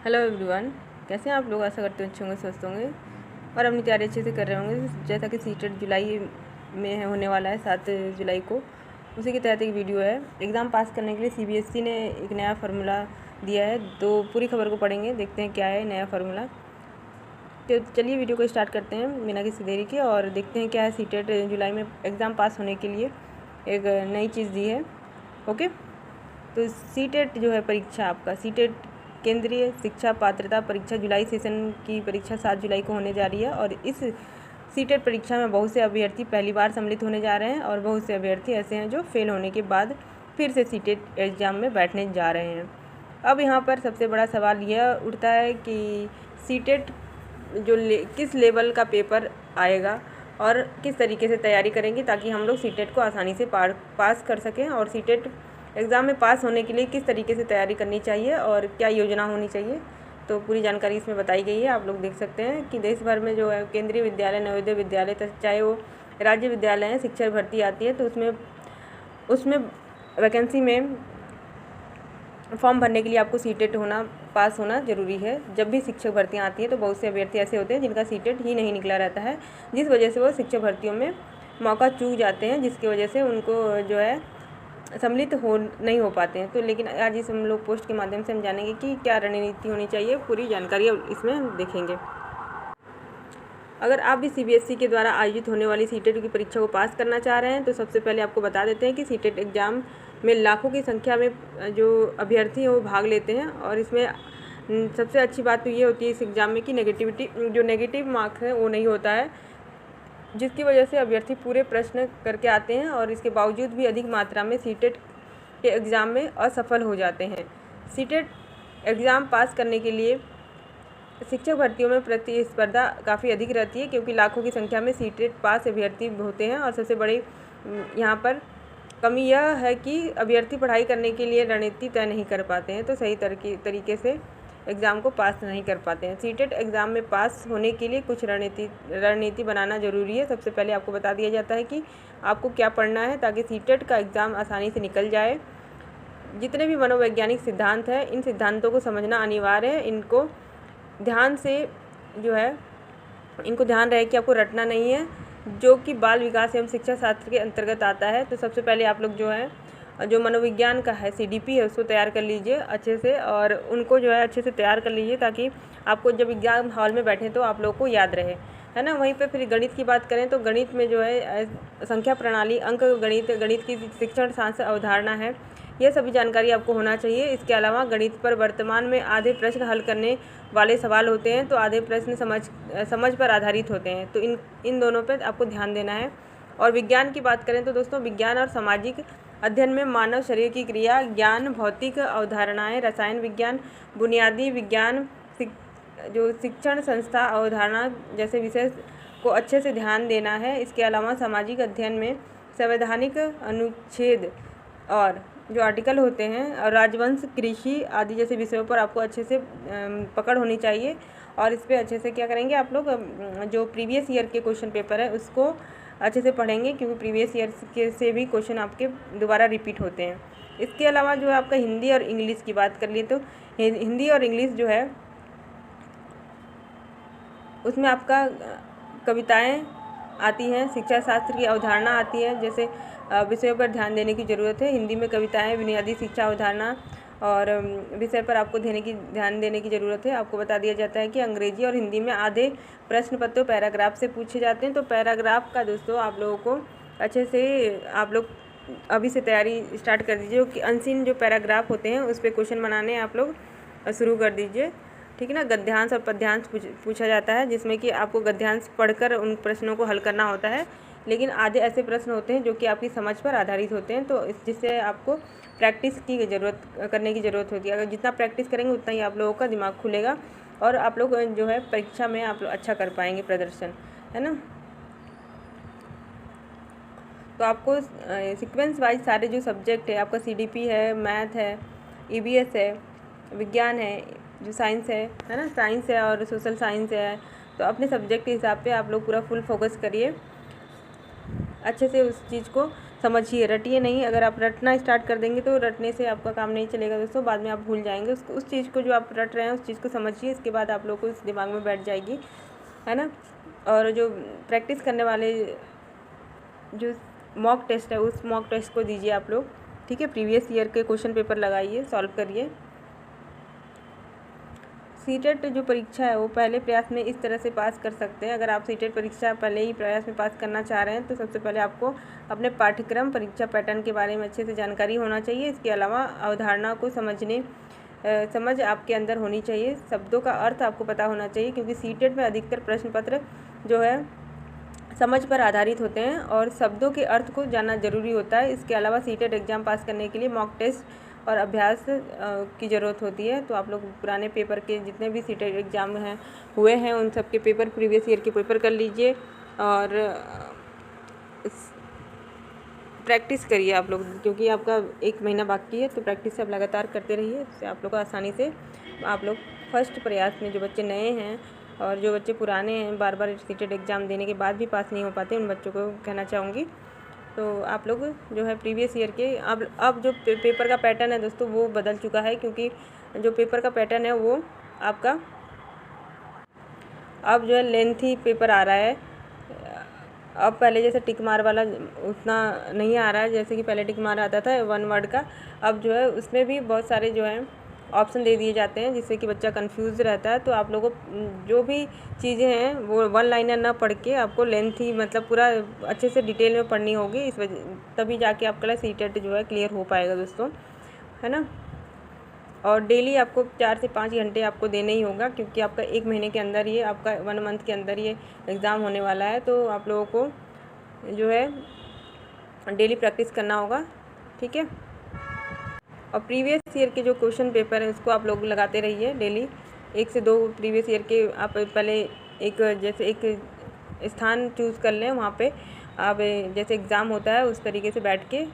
Hello everyone, कैसे हैं आप लोग। आशा करते हैं अच्छे होंगे, स्वस्थ होंगे और अपनी तैयारी अच्छे से कर रहे होंगे। जैसा कि सीटेट जुलाई में होने वाला है 7 जुलाई को, उसी के तहत एक वीडियो है। एग्ज़ाम पास करने के लिए सीबीएसई ने एक नया फार्मूला दिया है, तो पूरी खबर को पढ़ेंगे, देखते हैं क्या है नया फार्मूला। तो चलिए वीडियो को स्टार्ट करते हैं बिना किसी देरी के और देखते हैं क्या है। सीटेट जुलाई में एग्ज़ाम पास होने के लिए एक नई चीज़ दी है। ओके, तो सीटेट जो है परीक्षा, आपका सीटेट केंद्रीय शिक्षा पात्रता परीक्षा जुलाई सेशन की परीक्षा 7 जुलाई को होने जा रही है। और इस सीटेट परीक्षा में बहुत से अभ्यर्थी पहली बार सम्मिलित होने जा रहे हैं और बहुत से अभ्यर्थी ऐसे हैं जो फेल होने के बाद फिर से सीटेट एग्ज़ाम में बैठने जा रहे हैं। अब यहाँ पर सबसे बड़ा सवाल यह उठता है कि सीटेट किस लेवल का पेपर आएगा और किस तरीके से तैयारी करेंगे ताकि हम लोग सीटेट को आसानी से पास कर सकें। और सीटेट एग्ज़ाम में पास होने के लिए किस तरीके से तैयारी करनी चाहिए और क्या योजना होनी चाहिए, तो पूरी जानकारी इसमें बताई गई है। आप लोग देख सकते हैं कि देश भर में जो है केंद्रीय विद्यालय, नवोदय विद्यालय, चाहे वो राज्य विद्यालय हैं, शिक्षक भर्ती आती है, तो उसमें वैकेंसी में फॉर्म भरने के लिए आपको सीटेट पास होना ज़रूरी है। जब भी शिक्षक भर्तियाँ आती हैं तो बहुत से अभ्यर्थी ऐसे होते हैं जिनका सीटेट ही नहीं निकला रहता है, जिस वजह से वो शिक्षक भर्तियों में मौका चूक जाते हैं, जिसकी वजह से उनको जो है सम्मिलित नहीं हो पाते हैं। तो लेकिन आज इस हम लोग पोस्ट के माध्यम से हम जानेंगे कि क्या रणनीति होनी चाहिए, पूरी जानकारी इसमें देखेंगे। अगर आप भी सीबीएसई के द्वारा आयोजित होने वाली सीटेट की परीक्षा को पास करना चाह रहे हैं तो सबसे पहले आपको बता देते हैं कि सीटेट एग्ज़ाम में लाखों की संख्या में जो अभ्यर्थी हैं वो भाग लेते हैं। और इसमें सबसे अच्छी बात तो ये होती है इस एग्ज़ाम में कि नेगेटिव मार्क्स है वो नहीं होता है, जिसकी वजह से अभ्यर्थी पूरे प्रश्न करके आते हैं और इसके बावजूद भी अधिक मात्रा में सीटेट के एग्ज़ाम में असफल हो जाते हैं। सीटेट एग्ज़ाम पास करने के लिए शिक्षक भर्तियों में प्रतिस्पर्धा काफ़ी अधिक रहती है, क्योंकि लाखों की संख्या में सीटेट पास अभ्यर्थी होते हैं। और सबसे बड़ी यहाँ पर कमी यह है कि अभ्यर्थी पढ़ाई करने के लिए रणनीति तय नहीं कर पाते हैं, तो सही तरीके से एग्ज़ाम को पास नहीं कर पाते हैं। सीटेट एग्ज़ाम में पास होने के लिए कुछ रणनीति बनाना ज़रूरी है। सबसे पहले आपको बता दिया जाता है कि आपको क्या पढ़ना है ताकि सीटेट का एग्ज़ाम आसानी से निकल जाए। जितने भी मनोवैज्ञानिक सिद्धांत हैं, इन सिद्धांतों को समझना अनिवार्य है। इनको ध्यान रहे कि आपको रटना नहीं है, जो कि बाल विकास एवं शिक्षा शास्त्र के अंतर्गत आता है। तो सबसे पहले आप लोग जो मनोविज्ञान का है सीडीपी है उसको तैयार कर लीजिए अच्छे से, और उनको जो है अच्छे से तैयार कर लीजिए ताकि आपको जब एग्ज़ाम हॉल में बैठें तो आप लोग को याद रहे, है ना। वहीं पे फिर गणित की बात करें तो गणित में जो है संख्या प्रणाली, अंक गणित की शिक्षण शास्त्र अवधारणा है, यह सभी जानकारी आपको होना चाहिए। इसके अलावा गणित पर वर्तमान में आधे प्रश्न हल करने वाले सवाल होते हैं तो आधे प्रश्न समझ पर आधारित होते हैं, तो इन दोनों पर आपको ध्यान देना है। और विज्ञान की बात करें तो दोस्तों विज्ञान और सामाजिक अध्ययन में मानव शरीर की क्रिया, ज्ञान, भौतिक अवधारणाएं, रसायन विज्ञान, बुनियादी विज्ञान, जो शिक्षण संस्था अवधारणा जैसे विषय को अच्छे से ध्यान देना है। इसके अलावा सामाजिक अध्ययन में संवैधानिक अनुच्छेद और जो आर्टिकल होते हैं और राजवंश, कृषि आदि जैसे विषयों पर आपको अच्छे से पकड़ होनी चाहिए। और इस पर अच्छे से क्या करेंगे आप लोग, जो प्रीवियस ईयर के क्वेश्चन पेपर है उसको अच्छे से पढ़ेंगे, क्योंकि प्रीवियस ईयर के से भी क्वेश्चन आपके दोबारा रिपीट होते हैं। इसके अलावा जो है आपका हिंदी और इंग्लिश की बात कर लिए तो हिंदी और इंग्लिश जो है उसमें आपका कविताएं आती हैं, शिक्षा शास्त्र की अवधारणा आती है, जैसे विषयों पर ध्यान देने की ज़रूरत है। हिंदी में कविताएं, बुनियादी शिक्षा अवधारणा और विषय पर आपको ध्यान देने की ज़रूरत है। आपको बता दिया जाता है कि अंग्रेजी और हिंदी में आधे प्रश्न पत्र पैराग्राफ से पूछे जाते हैं, तो पैराग्राफ का दोस्तों आप लोगों को अच्छे से आप लोग अभी से तैयारी स्टार्ट कर दीजिए कि अनसीन जो पैराग्राफ होते हैं उस पर क्वेश्चन बनाने आप लोग शुरू कर दीजिए, ठीक है ना। गद्यांश और पद्यांश पूछा जाता है, जिसमें कि आपको गद्यांश पढ़कर उन प्रश्नों को हल करना होता है, लेकिन आधे ऐसे प्रश्न होते हैं जो कि आपकी समझ पर आधारित होते हैं, तो जिससे आपको प्रैक्टिस करने की ज़रूरत होती है। अगर जितना प्रैक्टिस करेंगे उतना ही आप लोगों का दिमाग खुलेगा और आप लोग जो है परीक्षा में आप लोग अच्छा कर पाएंगे प्रदर्शन, है ना। तो आपको सीक्वेंस वाइज सारे जो सब्जेक्ट है, आपका सीडीपी है, मैथ है, ईवीएस है, विज्ञान है, जो साइंस है ना, साइंस है और सोशल साइंस है, तो अपने सब्जेक्ट के हिसाब से आप लोग पूरा फुल फोकस करिए, अच्छे से उस चीज़ को समझिए, रटिए नहीं। अगर आप रटना स्टार्ट कर देंगे तो रटने से आपका काम नहीं चलेगा दोस्तों, बाद में आप भूल जाएंगे उस चीज़ को जो आप रट रहे हैं, उस चीज़ को समझिए, इसके बाद आप लोग को इस दिमाग में बैठ जाएगी, है ना। और जो प्रैक्टिस करने वाले जो मॉक टेस्ट है, उस मॉक टेस्ट को दीजिए आप लोग, ठीक है। प्रीवियस ईयर के क्वेश्चन पेपर लगाइए, सॉल्व करिए। सीटेट जो परीक्षा है वो पहले प्रयास में इस तरह से पास कर सकते हैं। अगर आप सीटेट परीक्षा पहले ही प्रयास में पास करना चाह रहे हैं तो सबसे पहले आपको अपने पाठ्यक्रम परीक्षा पैटर्न के बारे में अच्छे से जानकारी होना चाहिए। इसके अलावा अवधारणा को समझ आपके अंदर होनी चाहिए। शब्दों का अर्थ आपको पता होना चाहिए, क्योंकि सीटेट में अधिकतर प्रश्न पत्र जो है समझ पर आधारित होते हैं और शब्दों के अर्थ को जानना जरूरी होता है। इसके अलावा सीटेट एग्ज़ाम पास करने के लिए मॉक टेस्ट और अभ्यास की ज़रूरत होती है। तो आप लोग पुराने पेपर के जितने भी सीटेट एग्ज़ाम हुए हैं उन सब के पेपर, प्रीवियस ईयर के पेपर कर लीजिए और प्रैक्टिस करिए आप लोग, क्योंकि आपका 1 महीना बाकी है। तो प्रैक्टिस आप लगातार करते रहिए, इससे आप लोग को आसानी से आप लोग फर्स्ट प्रयास में, जो बच्चे नए हैं और जो बच्चे पुराने हैं, बार बार सीटेट एग्ज़ाम देने के बाद भी पास नहीं हो पाते, उन बच्चों को कहना चाहूँगी। तो आप लोग जो है प्रीवियस ईयर के अब जो पेपर का पैटर्न है दोस्तों वो बदल चुका है, क्योंकि जो पेपर का पैटर्न है वो आपका अब जो है लेंथी पेपर आ रहा है। अब पहले जैसे टिक मार वाला उतना नहीं आ रहा है, जैसे कि पहले टिक मार आता था 1 वर्ड का। अब जो है उसमें भी बहुत सारे जो है ऑप्शन दे दिए जाते हैं, जिससे कि बच्चा कंफ्यूज रहता है। तो आप लोगों को जो भी चीज़ें हैं वो 1 लाइनर ना पढ़ के आपको लेंथी, मतलब पूरा अच्छे से डिटेल में पढ़नी होगी। इस वजह तभी जाके आपका सीटेट जो है क्लियर हो पाएगा दोस्तों, है ना। और डेली आपको 4 से 5 घंटे आपको देने ही होगा, क्योंकि आपका 1 महीने के अंदर ये, आपका 1 मंथ के अंदर ये एग्ज़ाम होने वाला है। तो आप लोगों को जो है डेली प्रैक्टिस करना होगा, ठीक है। और प्रीवियस ईयर के जो क्वेश्चन पेपर है उसको आप लोग लगाते रहिए डेली। 1 से 2 प्रीवियस ईयर के आप पहले एक स्थान चूज़ कर लें, वहाँ पे आप जैसे एग्ज़ाम होता है उस तरीके से बैठ के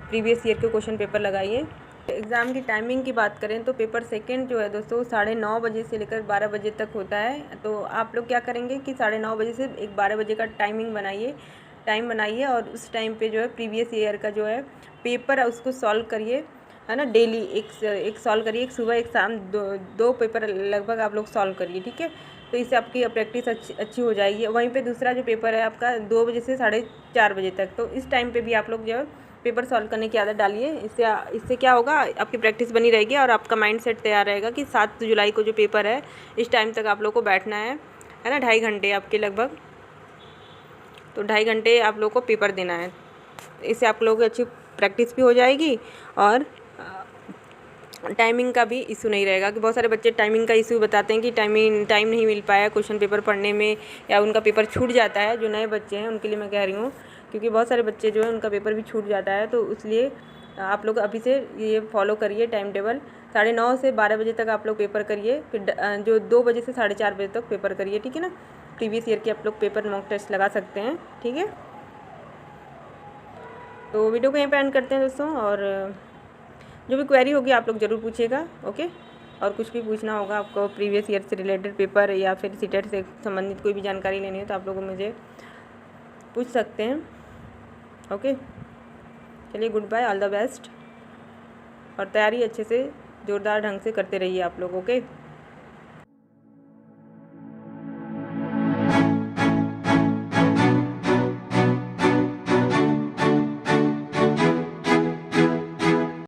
प्रीवियस ईयर के क्वेश्चन पेपर लगाइए। एग्ज़ाम की टाइमिंग की बात करें तो पेपर सेकंड जो है दोस्तों 9:30 बजे से लेकर 12 बजे तक होता है। तो आप लोग क्या करेंगे कि 9:30 बजे से 12 बजे का टाइम बनाइए और उस टाइम पे जो है प्रीवियस ईयर का जो है पेपर है उसको सॉल्व करिए, है ना। डेली एक सॉल्व करिए, एक सुबह एक शाम, दो पेपर लगभग आप लोग सॉल्व करिए, ठीक है। तो इससे आपकी प्रैक्टिस अच्छी हो जाएगी। वहीं पे दूसरा जो पेपर है आपका 2 बजे से 4:30 बजे तक, तो इस टाइम पे भी आप लोग जो है पेपर सॉल्व करने की आदत डालिए। इससे क्या होगा, आपकी प्रैक्टिस बनी रहेगी और आपका माइंड सेट तैयार रहेगा कि 7 जुलाई को जो पेपर है इस टाइम तक आप लोग को बैठना है ना। 2.5 घंटे आपके लगभग, तो 2.5 घंटे आप लोग को पेपर देना है। इससे आप लोगों की अच्छी प्रैक्टिस भी हो जाएगी और टाइमिंग का भी इशू नहीं रहेगा। कि बहुत सारे बच्चे टाइमिंग का इशू बताते हैं कि टाइम नहीं मिल पाया क्वेश्चन पेपर पढ़ने में, या उनका पेपर छूट जाता है। जो नए बच्चे हैं उनके लिए मैं कह रही हूँ, क्योंकि बहुत सारे बच्चे जो है उनका पेपर भी छूट जाता है। तो इसलिए आप लोग अभी से ये फॉलो करिए टाइम टेबल। 9:30 से 12 बजे तक आप लोग पेपर करिए, फिर जो 2 बजे से 4:30 बजे तक पेपर करिए, ठीक है ना। प्रीवियस ईयर के आप लोग पेपर मॉक टेस्ट लगा सकते हैं, ठीक है। तो वीडियो को यहीं पे एंड करते हैं दोस्तों, और जो भी क्वेरी होगी आप लोग ज़रूर पूछिएगा, ओके। और कुछ भी पूछना होगा आपको प्रीवियस ईयर से रिलेटेड पेपर या फिर सीटेट से संबंधित कोई भी जानकारी लेनी है तो आप लोग मुझे पूछ सकते हैं, ओके। चलिए, good bye, all the best, और तैयारी अच्छे से ज़ोरदार ढंग से करते रहिए आप लोग, ओके।